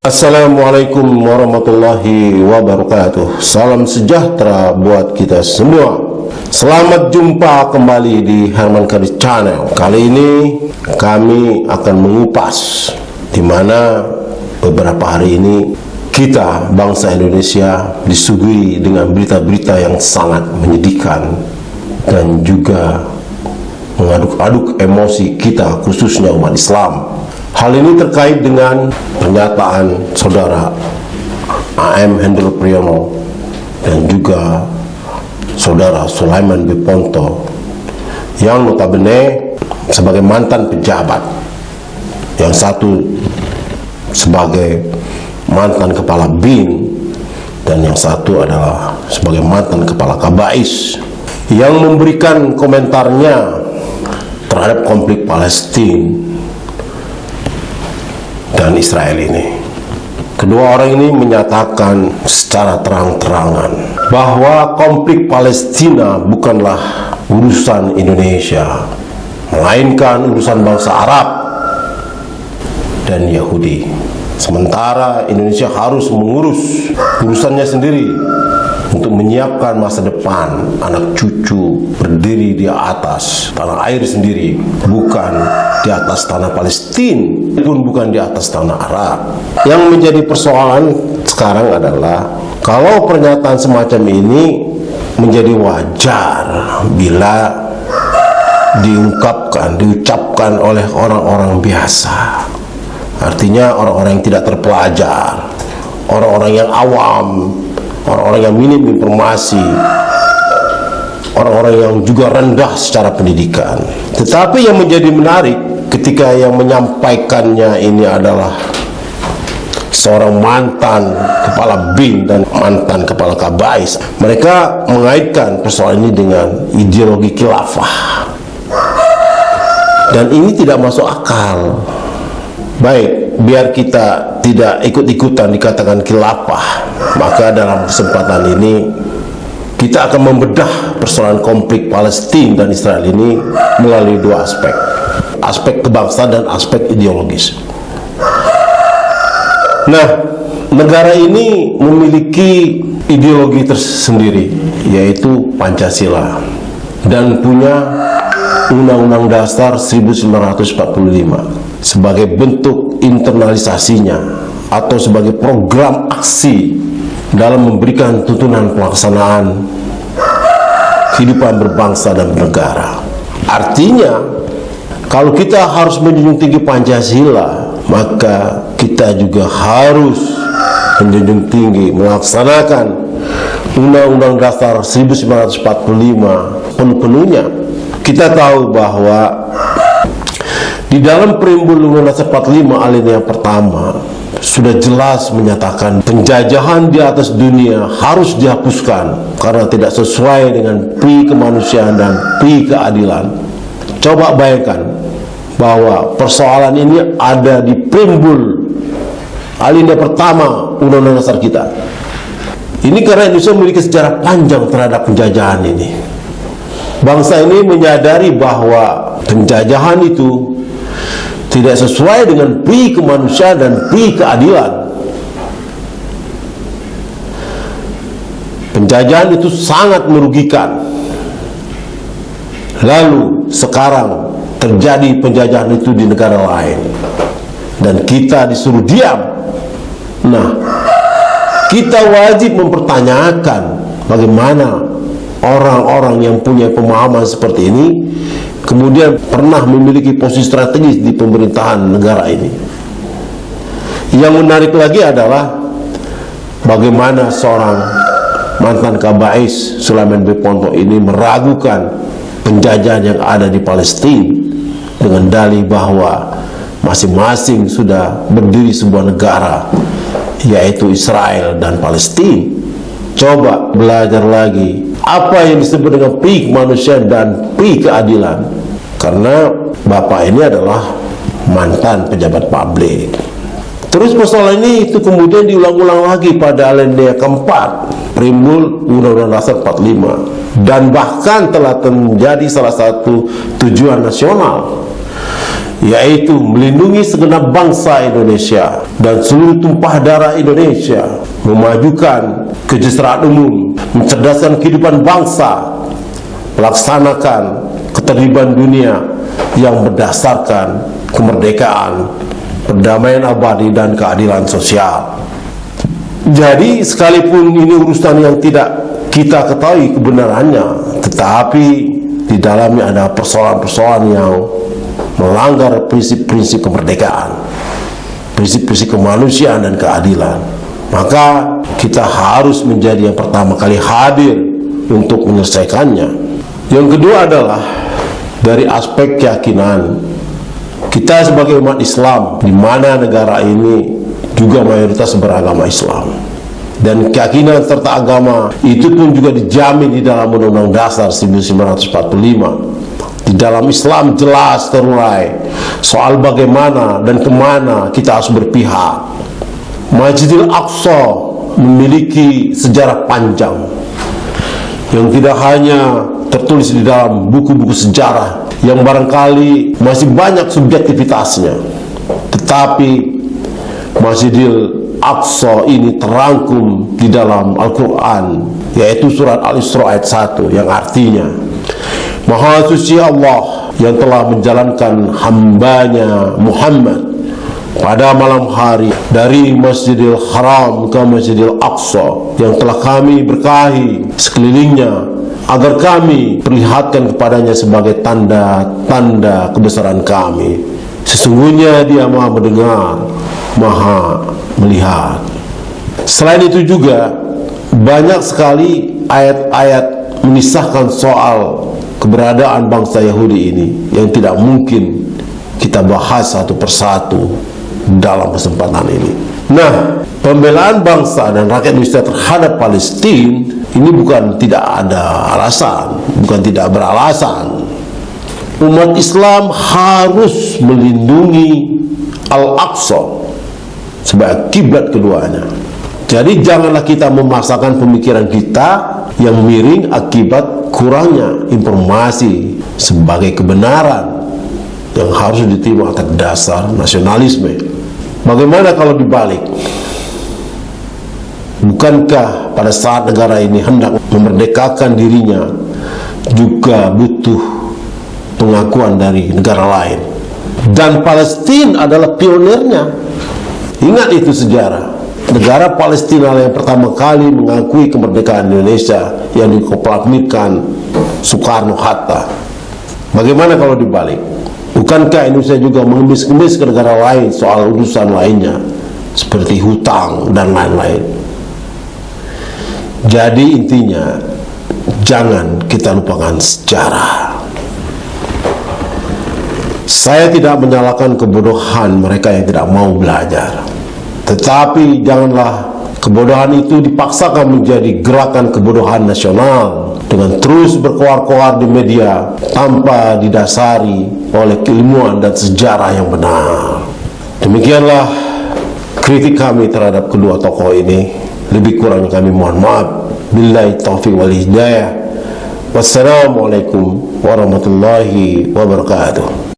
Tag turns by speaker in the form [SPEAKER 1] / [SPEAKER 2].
[SPEAKER 1] Assalamualaikum warahmatullahi wabarakatuh. Salam sejahtera buat kita semua. Selamat jumpa kembali di Herman Kadis Channel. Kali ini kami akan mengupas di mana beberapa hari ini kita bangsa Indonesia disuguhi dengan berita-berita yang sangat menyedihkan dan juga mengaduk-aduk emosi kita, khususnya umat Islam. Hal ini terkait dengan pernyataan saudara A.M. Hendro Priyono dan juga saudara Sulaiman B. Ponto yang notabene sebagai mantan pejabat, yang satu sebagai mantan kepala BIN dan yang satu adalah sebagai mantan kepala Kabais, yang memberikan komentarnya terhadap konflik Palestina dan Israel ini. Kedua orang ini menyatakan secara terang-terangan bahwa konflik Palestina bukanlah urusan Indonesia, melainkan urusan bangsa Arab dan Yahudi. Sementara Indonesia harus mengurus urusannya sendiri untuk menyiapkan masa depan anak cucu berdiri di atas tanah air sendiri, bukan di atas tanah Palestina, pun bukan di atas tanah Arab. Yang menjadi persoalan sekarang adalah kalau pernyataan semacam ini menjadi wajar bila diucapkan oleh orang-orang biasa. Artinya orang-orang yang tidak terpelajar, orang-orang yang awam, orang-orang yang minim informasi, orang-orang yang juga rendah secara pendidikan. Tetapi yang menjadi menarik ketika yang menyampaikannya ini adalah seorang mantan kepala BIN dan mantan kepala Kabais. Mereka mengaitkan persoalan ini dengan ideologi khilafah, dan ini tidak masuk akal. Baik, biar kita tidak ikut-ikutan dikatakan khilafah, maka dalam kesempatan ini kita akan membedah persoalan konflik Palestina dan Israel ini melalui dua aspek. Aspek kebangsaan dan aspek ideologis. Nah, negara ini memiliki ideologi tersendiri, yaitu Pancasila, dan punya Undang-Undang Dasar 1945 sebagai bentuk internalisasinya atau sebagai program aksi dalam memberikan tuntunan pelaksanaan kehidupan berbangsa dan bernegara. Artinya, kalau kita harus menjunjung tinggi Pancasila, maka kita juga harus menjunjung tinggi melaksanakan Undang-Undang Dasar 1945 penuh-penuhnya. Kita tahu bahwa di dalam Preambul Undang-Undang Dasar 45 alinea pertama sudah jelas menyatakan penjajahan di atas dunia harus dihapuskan karena tidak sesuai dengan pri kemanusiaan dan pri keadilan. Coba bayangkan bahwa persoalan ini ada di Preambul alinea pertama Undang-Undang Dasar kita. Ini karena Indonesia memiliki sejarah panjang terhadap penjajahan ini. Bangsa ini menyadari bahwa penjajahan itu tidak sesuai dengan pri kemanusiaan dan pri keadilan. Penjajahan itu sangat merugikan. Lalu sekarang terjadi penjajahan itu di negara lain dan kita disuruh diam. Nah, kita wajib mempertanyakan bagaimana orang-orang yang punya pemahaman seperti ini kemudian pernah memiliki posisi strategis di pemerintahan negara ini. Yang menarik lagi adalah bagaimana seorang mantan Kabais Sulaiman B. Ponto ini meragukan penjajahan yang ada di Palestina dengan dalih bahwa masing-masing sudah berdiri sebuah negara, yaitu Israel dan Palestina. Coba belajar lagi apa yang disebut dengan pri kemanusiaan dan pri keadilan, karena bapak ini adalah mantan pejabat publik. Terus persoalan ini itu kemudian diulang-ulang lagi pada alinea keempat Preambul Undang-Undang Dasar 45, dan bahkan telah menjadi salah satu tujuan nasional yaitu melindungi segenap bangsa Indonesia dan seluruh tumpah darah Indonesia, memajukan kesejahteraan umum, mencerdaskan kehidupan bangsa, melaksanakan ketertiban dunia yang berdasarkan kemerdekaan, perdamaian abadi, dan keadilan sosial. Jadi sekalipun ini urusan yang tidak kita ketahui kebenarannya, tetapi di dalamnya ada persoalan-persoalan yang melanggar prinsip-prinsip kemerdekaan, prinsip-prinsip kemanusiaan dan keadilan, maka kita harus menjadi yang pertama kali hadir untuk menyelesaikannya. Yang kedua adalah dari aspek keyakinan. Kita sebagai umat Islam, di mana negara ini juga mayoritas beragama Islam, dan keyakinan serta agama itu pun juga dijamin di dalam Undang-Undang Dasar 1945. Di dalam Islam jelas terurai soal bagaimana dan kemana kita harus berpihak. Masjidil Aqsa memiliki sejarah panjang yang tidak hanya tertulis di dalam buku-buku sejarah yang barangkali masih banyak subjektivitasnya, tetapi Masjidil Aqsa ini terangkum di dalam Al-Quran, yaitu surat Al-Isra ayat 1, yang artinya Maha Suci Allah yang telah menjalankan hambanya Muhammad pada malam hari dari Masjidil Haram ke Masjidil Aqsa, yang telah kami berkahi sekelilingnya agar kami perlihatkan kepadanya sebagai tanda-tanda kebesaran kami. Sesungguhnya Dia Maha mendengar, Maha melihat. Selain itu juga banyak sekali ayat-ayat menisahkan soal keberadaan bangsa Yahudi ini yang tidak mungkin kita bahas satu persatu dalam kesempatan ini. Nah, pembelaan bangsa dan rakyat Indonesia terhadap Palestina ini bukan tidak ada alasan, bukan tidak beralasan. Umat Islam harus melindungi Al-Aqsa sebagai kiblat keduanya. Jadi janganlah kita memaksakan pemikiran kita yang miring akibat kurangnya informasi sebagai kebenaran yang harus diterima atas dasar nasionalisme. Bagaimana kalau dibalik? Bukankah pada saat negara ini hendak memerdekakan dirinya juga butuh pengakuan dari negara lain? Dan Palestina adalah pionirnya. Ingat itu sejarah. Negara Palestina yang pertama kali mengakui kemerdekaan Indonesia yang dikoproklamasikan Soekarno-Hatta. Bagaimana kalau dibalik? Bukankah Indonesia juga mengemis-kemis ke negara lain soal urusan lainnya seperti hutang dan lain-lain? Jadi intinya, jangan kita lupakan sejarah. Saya tidak menyalahkan kebodohan mereka yang tidak mau belajar, tetapi janganlah kebodohan itu dipaksakan menjadi gerakan kebodohan nasional dengan terus berkoar-koar di media tanpa didasari oleh keilmuan dan sejarah yang benar. Demikianlah kritik kami terhadap kedua tokoh ini. Lebih kurang kami mohon maaf. Billahi taufiq wal hidayah. Wassalamualaikum warahmatullahi wabarakatuh.